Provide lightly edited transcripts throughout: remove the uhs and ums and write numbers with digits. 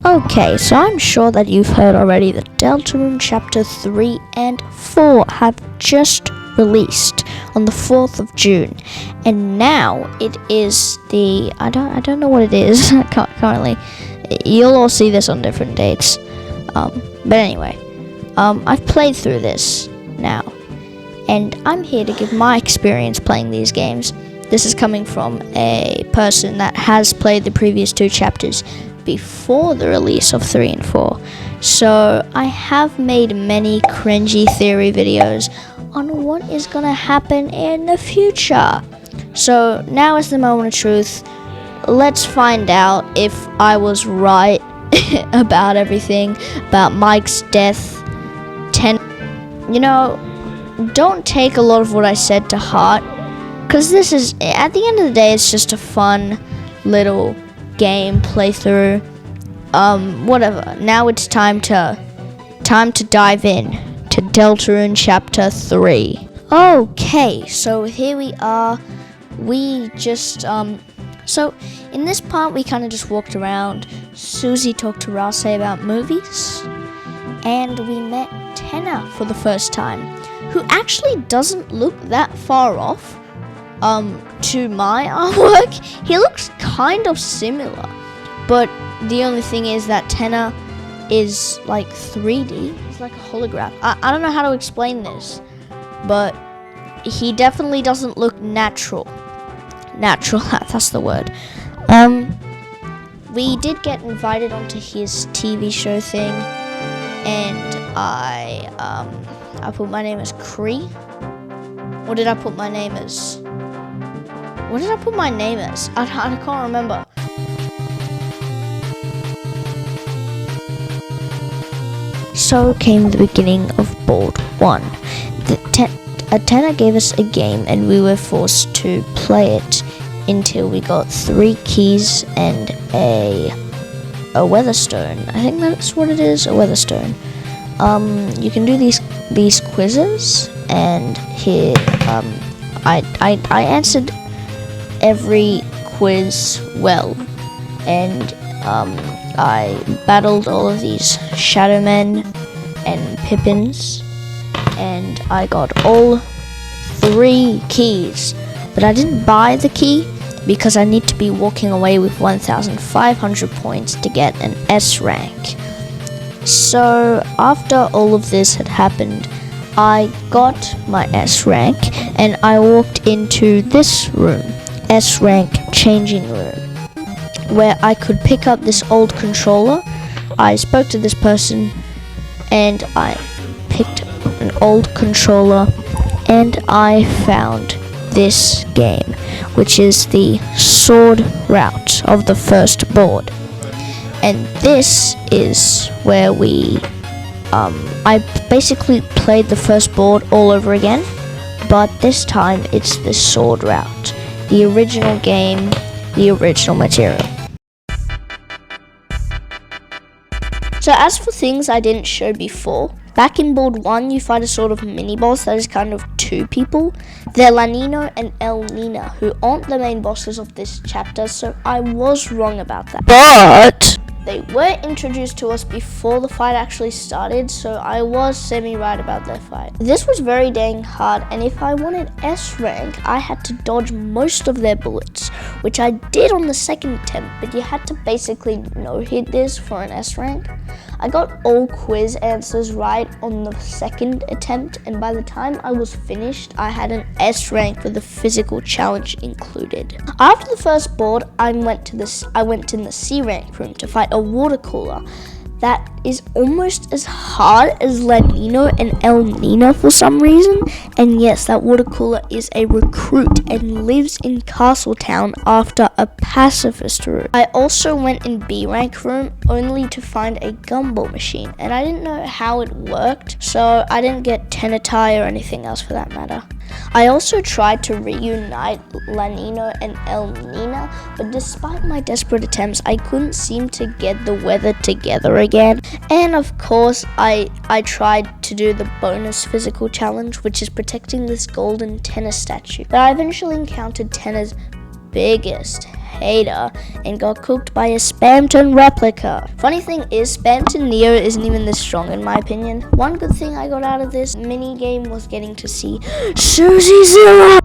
Okay, so I'm sure that you've heard already that Deltarune Chapter 3 and 4 have just released on the 4th of June. And now it is the... I don't know what it is currently. You'll all see this on different dates. But anyway, I've played through this now. And I'm here to give my experience playing these games. This is coming from a person that has played the previous 2 chapters before the release of 3 and 4. So I have made many cringy theory videos on what is gonna happen in the future. So now is the moment of truth. Let's find out if I was right about everything, about Mike's death. Don't take a lot of what I said to heart, because this is, at the end of the day, it's just a fun little game playthrough. Whatever. Now it's time to dive in to Deltarune Chapter 3. Okay, so here we are. We just so in this part we kind of just walked around. Susie talked to Rase about movies, and we met Tenna for the first time, who actually doesn't look that far off to my artwork. He looks kind of similar, but the only thing is that Tenna is like 3D. He's like a holograph. I don't know how to explain this, but he definitely doesn't look natural. That's the word. We did get invited onto his TV show thing, and I put my name as Cree. What did I put my name as? I can't remember. So came the beginning of Board 1. Tenna gave us a game, and we were forced to play it until we got 3 keys and a weatherstone. I think that's what it is, a weatherstone. You can do these quizzes, and here I answered every quiz well, and I battled all of these Shadow Men and Pippins, and I got all 3 keys, but I didn't buy the key because I need to be walking away with 1,500 points to get an S rank. So after all of this had happened, I got my S rank, and I walked into this room, S rank changing room, where I could pick up this old controller. I spoke to this person, and I picked an old controller, and I found this game, which is the sword route of the first board. And this is where I basically played the first board all over again, but this time it's the sword route, the original game, the original material. So as for things I didn't show before, back in Board 1 you fight a sort of mini-boss that is kind of 2 people. They're La Nino and El Nina, who aren't the main bosses of this chapter, so I was wrong about that. But they were introduced to us before the fight actually started, so I was semi-right about their fight. This was very dang hard, and if I wanted S rank, I had to dodge most of their bullets, which I did on the second attempt, but you had to basically no-hit this for an S rank. I got all quiz answers right on the second attempt, and by the time I was finished, I had an S rank with the physical challenge included. After the first board, I went in the C rank room to fight a water cooler that is almost as hard as La Nino and El Nina for some reason. And yes, that water cooler is a recruit and lives in Castletown after a pacifist route. I also went in B rank room only to find a gumball machine, and I didn't know how it worked, so I didn't get Tenetai or anything else for that matter. I also tried to reunite La Nino and El Nina, but despite my desperate attempts, I couldn't seem to get the weather together again. And of course, I tried to do the bonus physical challenge, which is protecting this golden Tenna statue. But I eventually encountered Tenna's biggest, hater and got cooked by a Spamton replica. Funny thing is, Spamton Neo isn't even this strong in my opinion. One good thing I got out of this mini game was getting to see Susie Zero.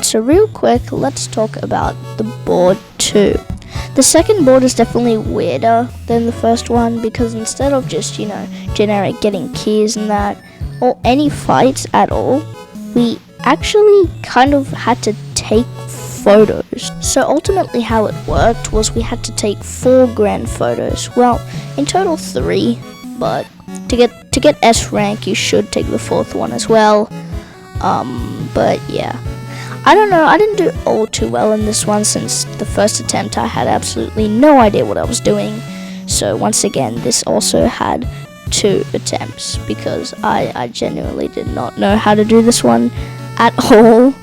So real quick, let's talk about the board 2. The second board is definitely weirder than the first one because instead of just, generic getting keys and that, or any fights at all, we actually kind of had to take photos. So ultimately how it worked was we had to take 4 grand photos. Well, in total 3, but to get S rank you should take the 4th one as well. But yeah. I don't know, I didn't do all too well in this one since the first attempt I had absolutely no idea what I was doing. So once again, this also had 2 attempts because I genuinely did not know how to do this one at all.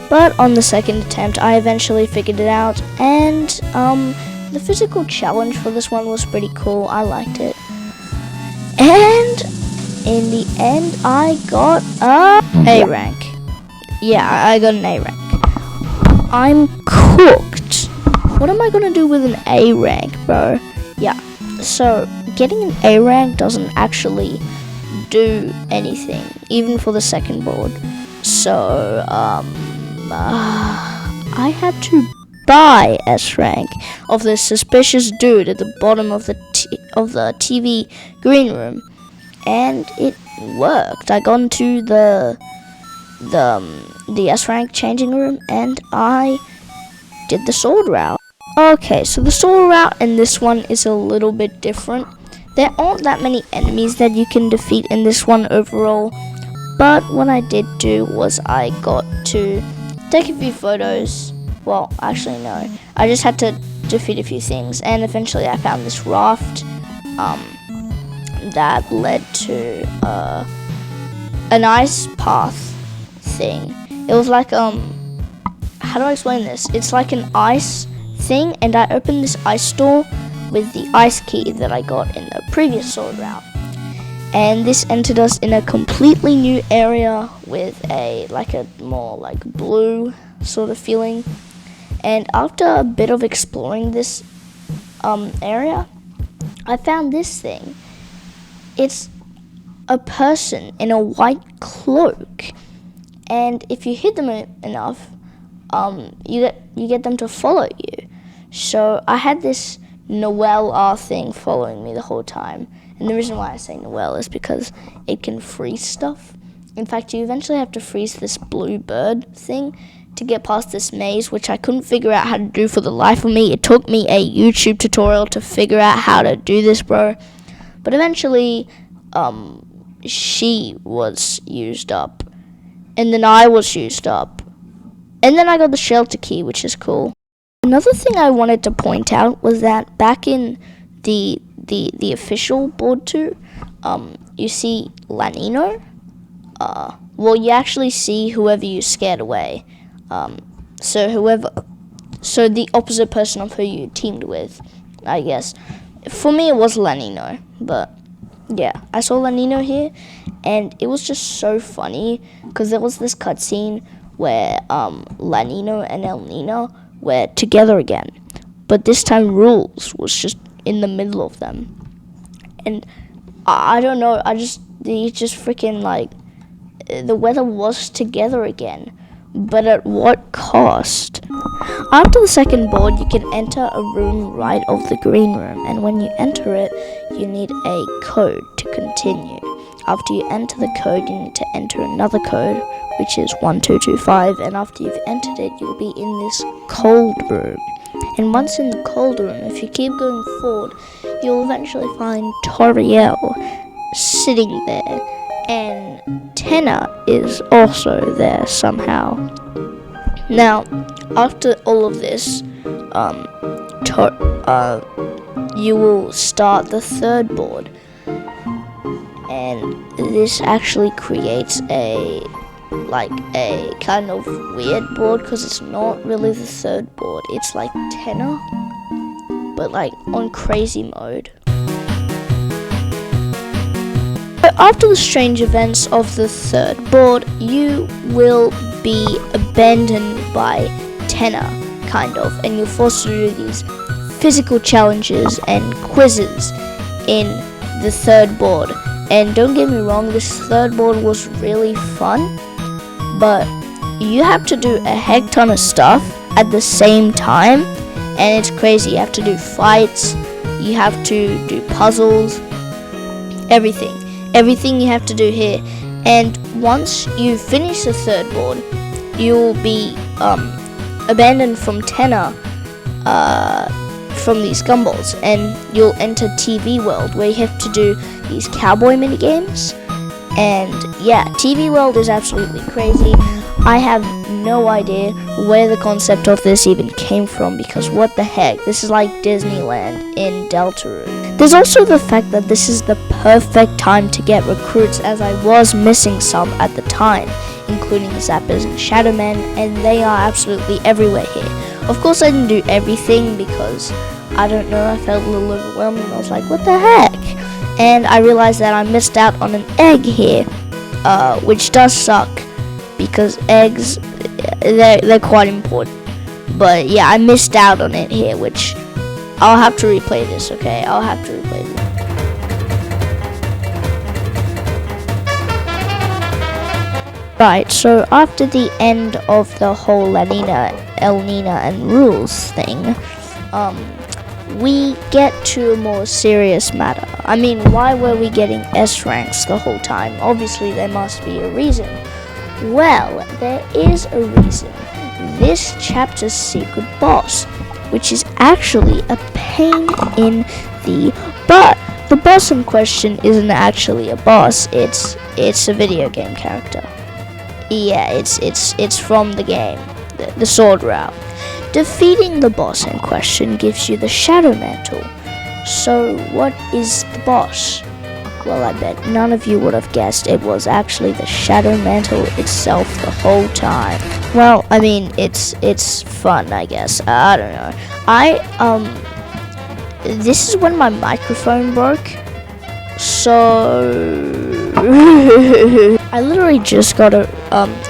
But on the second attempt, I eventually figured it out, and the physical challenge for this one was pretty cool. I liked it. And in the end, I got A rank. Yeah, I got an A rank. I'm cooked. What am I gonna do with an A rank, bro? Yeah, so getting an A rank doesn't actually do anything, even for the second board. So, I had to buy S rank of this suspicious dude at the bottom of the TV green room, and it worked. I got into the S rank changing room and I did the sword route. Okay, so the sword route in this one is a little bit different. There aren't that many enemies that you can defeat in this one overall, but what I did do was I got to take a few photos. Well, actually no, I just had to defeat a few things, and eventually I found this raft that led to an ice path thing. It was like how do I explain this? It's like an ice thing, and I opened this ice door with the ice key that I got in the previous sword route, and this entered us in a completely new area with a more blue sort of feeling. And after a bit of exploring this area, I found this thing. It's a person in a white cloak, and if you hit them enough, you get them to follow you. So I had this Noelle thing following me the whole time, and the reason why I say Noelle is because it can freeze stuff. In fact, you eventually have to freeze this blue bird thing to get past this maze, which I couldn't figure out how to do for the life of me. It took me a YouTube tutorial to figure out how to do this, bro. But eventually, she was used up, and then I was used up, and then I got the shelter key, which is cool. Another thing I wanted to point out was that back in the official board 2, you see Lanino. Well, you actually see whoever you scared away. So the opposite person of who you teamed with, I guess. For me, it was Lanino, but yeah, I saw Lanino here, and it was just so funny because there was this cutscene where Lanino and El Nino were together again, but this time Rules was just in the middle of them, and I don't know, they just freaking the weather was together again, but at what cost? After the second board, you can enter a room right of the green room, and when you enter it, you need a code to continue. After you enter the code, you need to enter another code, which is 1225, and after you've entered it, you'll be in this cold room. And once in the cold room, if you keep going forward, you'll eventually find Toriel sitting there, and Tenna is also there somehow. Now, after all of this, you will start the third board, and this actually creates a kind of weird board because it's not really the third board. It's like Tenna, but on crazy mode. after the strange events of the third board, you will be abandoned by Tenor, kind of, and you're forced to do these physical challenges and quizzes in the third board. And don't get me wrong, this third board was really fun, but you have to do a heck ton of stuff at the same time, and it's crazy. You have to do fights, you have to do puzzles, everything you have to do here. And once you finish the third board, you'll be abandoned from Tenor from these gumballs, and you'll enter TV World, where you have to do these cowboy mini games. And yeah, TV World is absolutely crazy. I have no idea where the concept of this even came from, because what the heck, this is like Disneyland in Deltarune. There's also the fact that this is the perfect time to get recruits, as I was missing some at the time, including Zappers and Shadowmen, and they are absolutely everywhere here. Of course, I didn't do everything because, I don't know, I felt a little overwhelmed, and I was like, what the heck? And I realized that I missed out on an egg here, which does suck, because eggs, they're quite important. But yeah, I missed out on it here, which I'll have to replay this, okay? I'll have to replay this. Right, so after the end of the whole El Nina and rules thing, we get to a more serious matter. I mean, why were we getting S ranks the whole time? Obviously, there must be a reason. Well, there is a reason. This chapter's secret boss, which is actually a pain in the butt. The boss in question isn't actually a boss. It's a video game character. Yeah, it's from the game, the Sword Route. Defeating the boss in question gives you the Shadow Mantle. So what is the boss? Well, I bet none of you would have guessed it was actually the Shadow Mantle itself the whole time. Well, I mean, it's fun, I guess. I don't know. This is when my microphone broke. So I literally just got a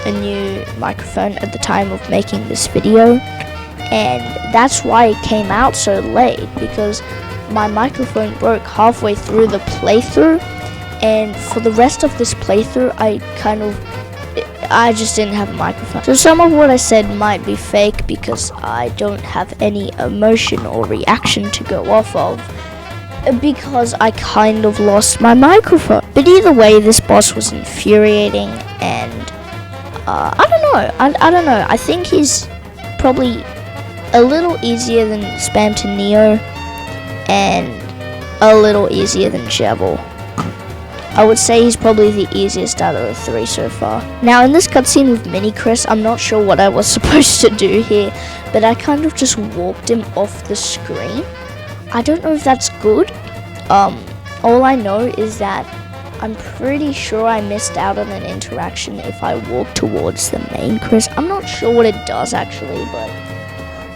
new microphone at the time of making this video, and that's why it came out so late, because my microphone broke halfway through the playthrough, and for the rest of this playthrough I just didn't have a microphone. So some of what I said might be fake, because I don't have any emotion or reaction to go off of, because I kind of lost my microphone. But either way, this boss was infuriating, and I don't know. I think he's probably a little easier than Spam to Neo, and a little easier than Shovel. I would say he's probably the easiest out of the three so far. Now, in this cutscene with Mini Chris, I'm not sure what I was supposed to do here, but I kind of just walked him off the screen. I don't know if that's good. All I know is that I'm pretty sure I missed out on an interaction if I walk towards the main Chris. I'm not sure what it does actually, but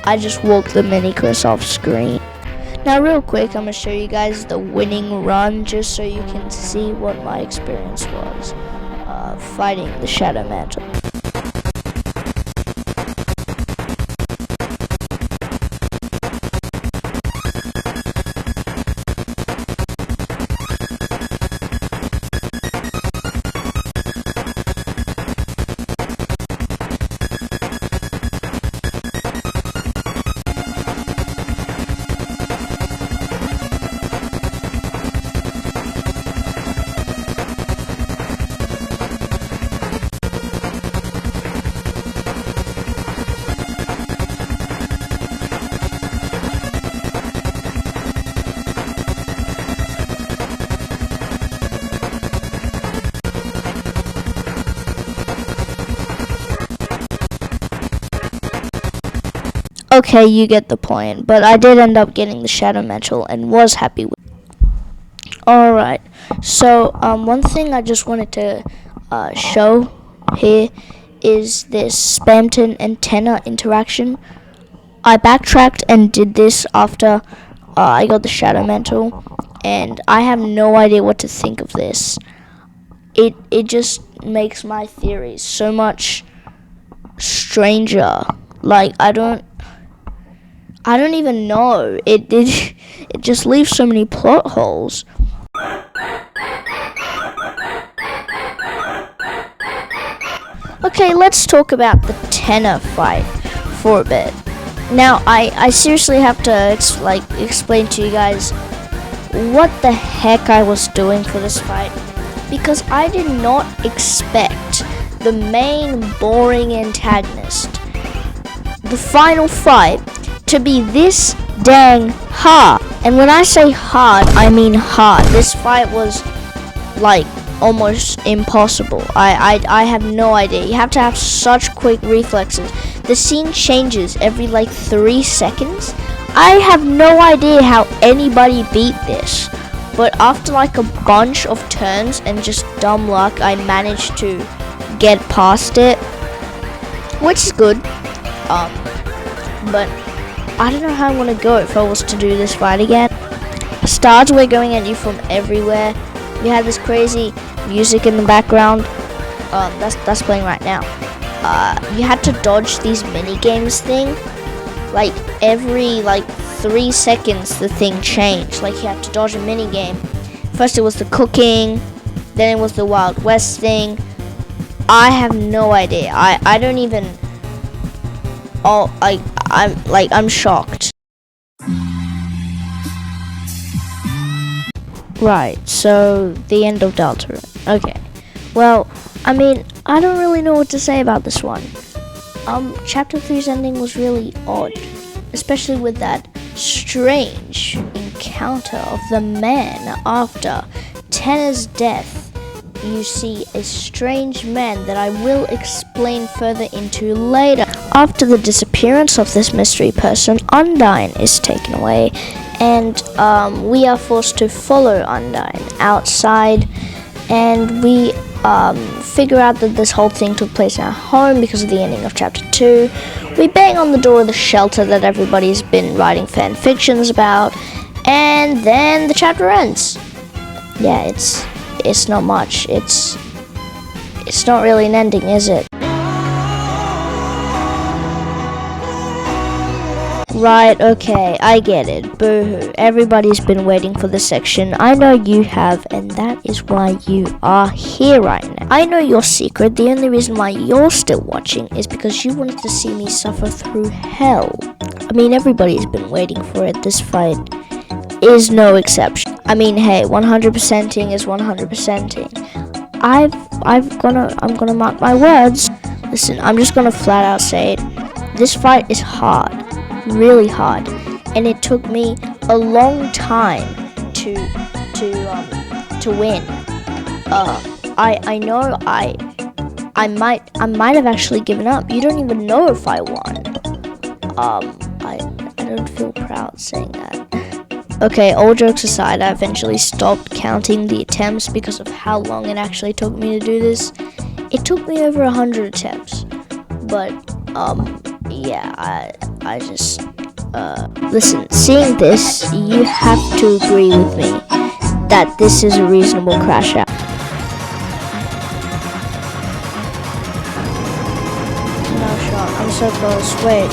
I just walked the Mini Chris off screen. Now real quick, I'm going to show you guys the winning run, just so you can see what my experience was fighting the Shadow Mantle. Okay, you get the point, but I did end up getting the Shadow Mantle and was happy with it. Alright, so one thing I just wanted to show here is this Spamton and Tenor interaction. I backtracked and did this after I got the Shadow Mantle, and I have no idea what to think of this. it just makes my theories so much stranger. Like I don't even know. It just leaves so many plot holes. Okay, let's talk about the tenor fight for a bit. Now, I seriously have to explain to you guys what the heck I was doing for this fight, because I did not expect the main boring antagonist, the final fight, to be this dang hard. And when I say hard, I mean hard. This fight was like almost impossible. I have no idea. You have to have such quick reflexes. The scene changes every like 3 seconds. I have no idea how anybody beat this, but after like a bunch of turns and just dumb luck, I managed to get past it, which is good. But I don't know how I want to go if I was to do this fight again. Stars were going at you from everywhere. We had this crazy music in the background. That's playing right now. You had to dodge these mini games thing. Like every 3 seconds the thing changed. Like you had to dodge a mini game. First it was the cooking, then it was the Wild West thing. I have no idea. I don't even. Oh, I'm shocked. Right, so the end of Deltarune. Okay. Well, I mean, I don't really know what to say about this one. Chapter 3's ending was really odd, especially with that strange encounter of the man after Tenna's death. You see a strange man that I will explain further into later. After the disappearance of this mystery person, Undyne is taken away, and we are forced to follow Undyne outside, and we figure out that this whole thing took place in our home because of the ending of chapter 2. We bang on the door of the shelter that everybody's been writing fan fictions about, and then the chapter ends. Yeah, it's not much. It's not really an ending, is it? Right, okay, I get it. Boo-hoo. Everybody's been waiting for this section. I know you have, and that is why you are here right now. I know your secret. The only reason why you're still watching is because you wanted to see me suffer through hell. I mean, everybody's been waiting for it. This fight is no exception. I mean, hey, 100%ing is 100%ing. I'm gonna mark my words. Listen, I'm just gonna flat out say it. This fight is hard. Really hard, and it took me a long time to win. I know I might have actually given up. You don't even know if I won. I don't feel proud saying that. Okay, all jokes aside, I eventually stopped counting the attempts because of how long it actually took me to do this. It took me over 100 attempts, but yeah, I just, listen, seeing this, you have to agree with me that this is a reasonable crash out. No shot, I'm so close, wait.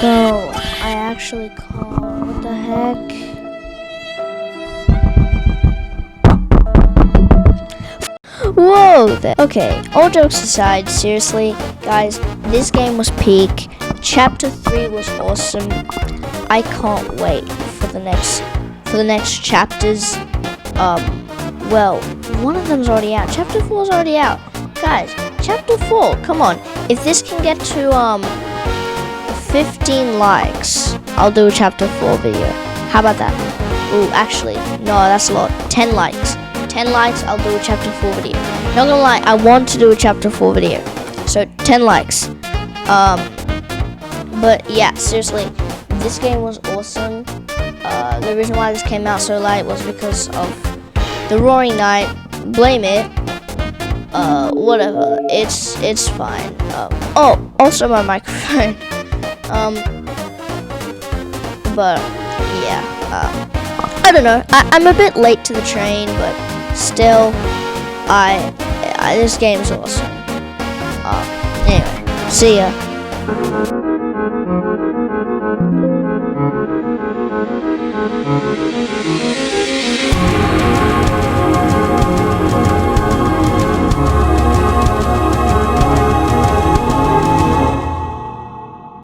No, I actually can't, what the heck? Whoa! Okay, all jokes aside, seriously, guys, this game was peak. Chapter 3 was awesome. I can't wait for the next chapters. Well, one of them's already out. Chapter 4's already out. Guys, chapter 4, come on. If this can get to 15 likes, I'll do a chapter 4 video. How about that? Ooh, actually, no, that's a lot. 10 likes. 10 likes, I'll do a chapter 4 video. Not gonna lie, I want to do a chapter 4 video. So 10 likes. But yeah, seriously, this game was awesome. The reason why this came out so late was because of the Roaring Night. Blame it. Whatever. It's fine. Oh, also my microphone. But yeah, I don't know. I'm a bit late to the train, but still, this game's awesome. Anyway, see ya.